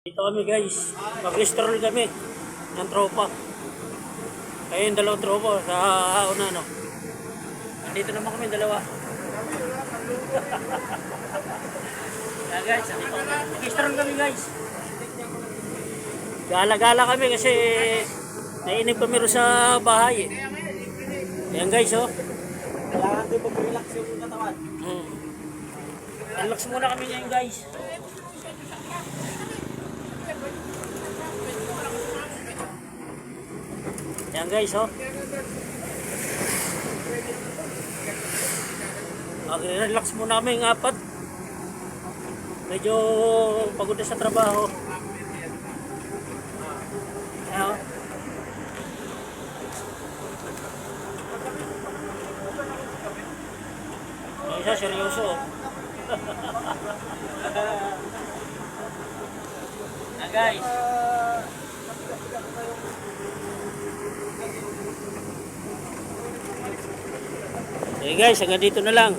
Dito kami guys, mag-stroll kami ng tropa. Kaya yung dalawang tropa sa una no. Nandito naman kami dalawa. Yeah guys, mag-stroll kami guys. Gala-gala kami kasi nainip kami rin sa bahay eh. Ayan guys oh. Kailangan din mag-relax yung katawan. Relax muna kami ngayon guys. Ayan guys oh. Mag-relax muna kami ng apat. Medyo pagod na sa trabaho. Ayan oh. Yung isa seryoso oh. Na guys. Okay guys, hanggang dito na lang.